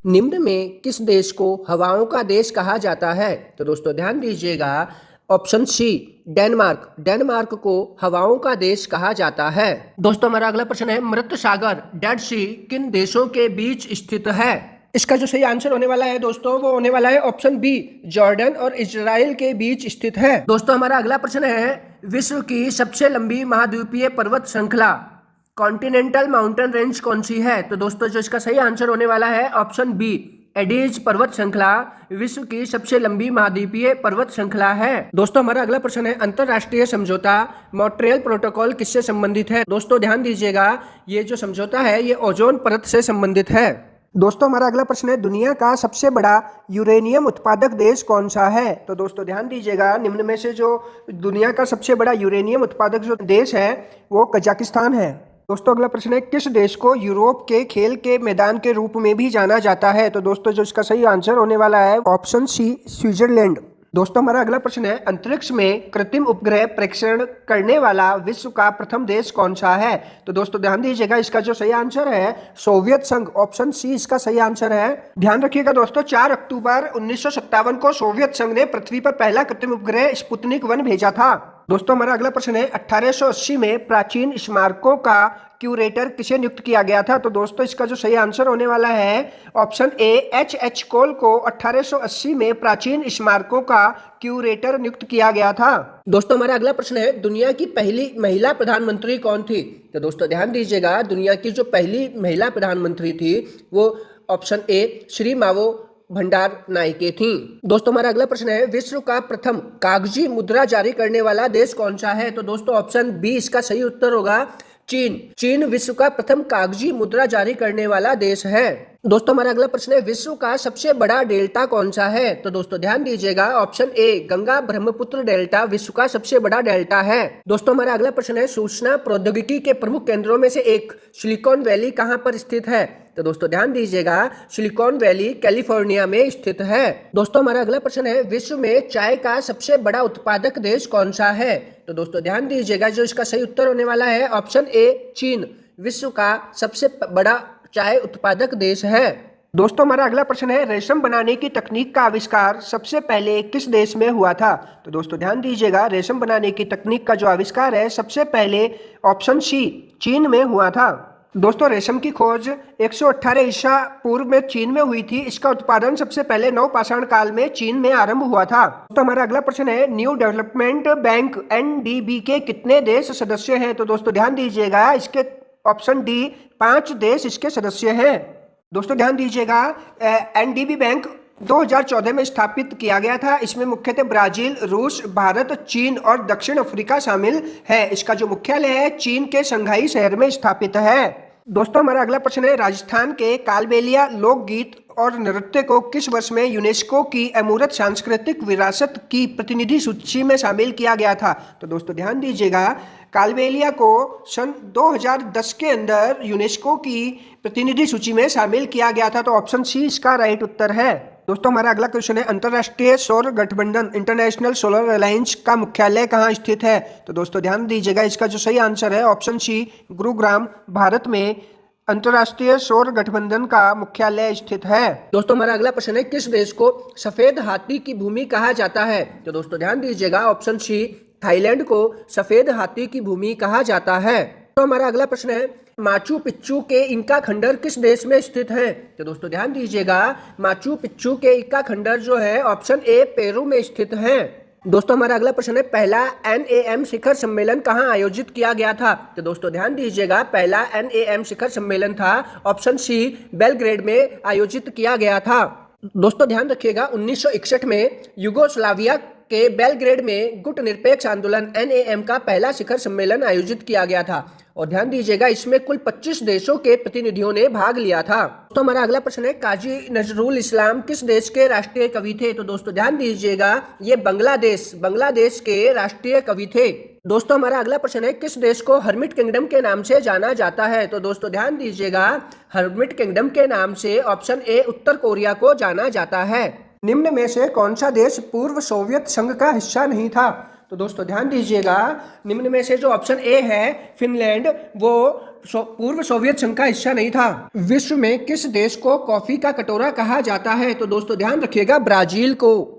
निम्न में किस देश को हवाओं का देश कहा जाता है? तो दोस्तों ध्यान दीजिएगा, ऑप्शन सी डेनमार्क। डेनमार्क को हवाओं का देश कहा जाता है। दोस्तों हमारा अगला प्रश्न है, मृत सागर डेड सी किन देशों के बीच स्थित है? इसका जो सही आंसर होने वाला है दोस्तों, वो होने वाला है ऑप्शन बी, जॉर्डन और इजराइल के बीच स्थित है। दोस्तों हमारा अगला प्रश्न है, विश्व की सबसे लंबी महाद्वीपीय पर्वत श्रृंखला कॉन्टिनेंटल माउंटेन रेंज कौन सी है? तो दोस्तों जो इसका सही आंसर होने वाला है ऑप्शन बी, एडीज पर्वत श्रृंखला विश्व की सबसे लंबी महाद्वीपीय पर्वत श्रृंखला है। दोस्तों हमारा अगला प्रश्न है, अंतरराष्ट्रीय समझौता मॉन्ट्रियल प्रोटोकॉल किससे संबंधित है? दोस्तों ध्यान दीजिएगा, ये जो समझौता है ये ओजोन परत से संबंधित है। दोस्तों हमारा अगला प्रश्न है, दुनिया का सबसे बड़ा यूरेनियम उत्पादक देश कौन सा है? तो दोस्तों ध्यान दीजिएगा, निम्न में से जो दुनिया का सबसे बड़ा यूरेनियम उत्पादक जो देश है वो कजाकिस्तान है। दोस्तों अगला प्रश्न है, किस देश को यूरोप के खेल के मैदान के रूप में भी जाना जाता है? तो दोस्तों जो इसका सही आंसर होने वाला है ऑप्शन सी, स्विट्जरलैंड। दोस्तों हमारा अगला प्रश्न है, अंतरिक्ष में कृत्रिम उपग्रह प्रेक्षण करने वाला विश्व का प्रथम देश कौन सा है? तो दोस्तों ध्यान दीजिएगा, इसका जो सही आंसर है सोवियत संघ, ऑप्शन सी इसका सही आंसर है। ध्यान रखिएगा दोस्तों, 4 अक्टूबर 1957 को सोवियत संघ ने पृथ्वी पर पहला कृत्रिम उपग्रह स्पुतनिक 1 भेजा था। दोस्तों हमारा अगला प्रश्न है, 1880 में प्राचीन स्मारकों का क्यूरेटर किसे नियुक्त किया गया था? तो दोस्तों इसका जो सही आंसर होने वाला है ऑप्शन ए, एच कोल को 1880 में प्राचीन स्मारकों का क्यूरेटर नियुक्त किया गया था। दोस्तों हमारा अगला प्रश्न है, दुनिया की पहली महिला प्रधानमंत्री कौन थी? तो दोस्तों ध्यान दीजिएगा, दुनिया की जो पहली महिला प्रधानमंत्री थी वो ऑप्शन ए, श्री मावो भंडार नायके थी। दोस्तों हमारा अगला प्रश्न है, विश्व का प्रथम कागजी मुद्रा जारी करने वाला देश कौन सा है? तो दोस्तों ऑप्शन बी इसका सही उत्तर होगा चीन। चीन विश्व का प्रथम कागजी मुद्रा जारी करने वाला देश है। दोस्तों हमारा अगला प्रश्न है, विश्व का सबसे बड़ा डेल्टा कौन सा है? तो दोस्तों ध्यान दीजिएगा, option A, Ganga Brahmaputra delta विश्व का सबसे बड़ा डेल्टा है। दोस्तों हमारा अगला प्रश्न है, सूचना प्रौद्योगिकी के प्रमुख केंद्रों में से एक सिलिकॉन वैली कहां पर स्थित है? तो दोस्तों ध्यान दीजिएगा, सिलिकॉन वैली कैलिफोर्निया में स्थित है। दोस्तों हमारा अगला प्रश्न है, विश्व में चाय का सबसे बड़ा उत्पादक देश कौन सा है? तो दोस्तों ध्यान दीजिएगा, जो इसका सही उत्तर होने वाला है ऑप्शन ए, चीन विश्व का सबसे बड़ा चाय उत्पादक देश है। दोस्तों हमारा अगला प्रश्न है, रेशम बनाने की तकनीक का आविष्कार सबसे पहले किस देश में हुआ था? तो दोस्तों ध्यान दीजिएगा, रेशम बनाने की तकनीक का जो आविष्कार है सबसे पहले ऑप्शन सी, चीन में हुआ था। दोस्तों रेशम की खोज 118 ईसा पूर्व में चीन में हुई थी। इसका उत्पादन सबसे पहले नवपाषाण काल में चीन में आरंभ हुआ था। तो हमारा अगला प्रश्न है, न्यू डेवलपमेंट बैंक एनडीबी के कितने देश सदस्य हैं? तो दोस्तों ध्यान दीजिएगा, इसके ऑप्शन डी, 5 देश इसके सदस्य हैं। दोस्तों ध्यान दीजिएगा, एनडीबी बैंक 2014 में स्थापित किया गया था। इसमें मुख्यतः ब्राजील, रूस, भारत, चीन और दक्षिण अफ्रीका शामिल है। इसका जो मुख्यालय है चीन के शंघाई शहर में स्थापित है। दोस्तों हमारा अगला प्रश्न है, राजस्थान के कालबेलिया लोकगीत और नृत्य को किस वर्ष में यूनेस्को की अमूर्त सांस्कृतिक विरासत की प्रतिनिधि सूची में शामिल किया गया था? तो दोस्तों ध्यान दीजिएगा, कालबेलिया को सन 2010 के अंदर यूनेस्को की प्रतिनिधि सूची में शामिल किया गया था। तो ऑप्शन सी इसका राइट उत्तर है। दोस्तों हमारा अगला क्वेश्चन है, अंतरराष्ट्रीय सौर गठबंधन इंटरनेशनल सोलर अलायंस का मुख्यालय कहाँ स्थित है? तो दोस्तों ध्यान दीजिएगा, इसका जो सही आंसर है ऑप्शन सी, गुरुग्राम भारत में अंतरराष्ट्रीय सौर गठबंधन का मुख्यालय स्थित है। दोस्तों हमारा अगला प्रश्न है, किस देश को सफेद हाथी की भूमि कहा जाता है? तो दोस्तों ध्यान दीजिएगा, ऑप्शन सी, थाईलैंड को सफेद हाथी की भूमि कहा जाता है। तो हमारा अगला प्रश्न है, माचू पिच्चू के इंका खंडर किस देश में स्थित है? तो दोस्तों ध्यान दीजिएगा, माचू पिच्चू के इंका खंडर जो है ऑप्शन ए, पेरू में स्थित है। दोस्तों हमारा अगला प्रश्न है, पहला NAM शिखर सम्मेलन कहां आयोजित किया गया था? तो दोस्तों ध्यान दीजिएगा, पहला NAM शिखर सम्मेलन था ऑप्शन सी, बेलग्रेड में आयोजित किया गया था। दोस्तों ध्यान रखिएगा, 1961 में यूगोस्लाविया के बेलग्रेड में गुट निरपेक्ष आंदोलन NAM का पहला शिखर सम्मेलन आयोजित किया गया था। और ध्यान दीजिएगा, इसमें कुल 25 देशों के प्रतिनिधियों ने भाग लिया था। तो हमारा अगला प्रश्न है, काजी नजरुल इस्लाम किस देश के राष्ट्रीय कवि थे? तो दोस्तों ध्यान दीजिएगा, ये बांग्लादेश के राष्ट्रीय कवि थे। दोस्तों हमारा अगला प्रश्न है, किस देश को हर्मिट किंगडम के नाम से जाना जाता है? तो दोस्तों ध्यान दीजिएगा, हर्मिट किंगडम के नाम से ऑप्शन ए, उत्तर कोरिया को जाना जाता है। निम्न में से कौन सा देश पूर्व सोवियत संघ का हिस्सा नहीं था? तो दोस्तों ध्यान दीजिएगा, निम्न में से जो ऑप्शन ए है फिनलैंड, वो पूर्व सोवियत संघ का हिस्सा नहीं था। विश्व में किस देश को कॉफी का कटोरा कहा जाता है? तो दोस्तों ध्यान रखिएगा, ब्राजील को।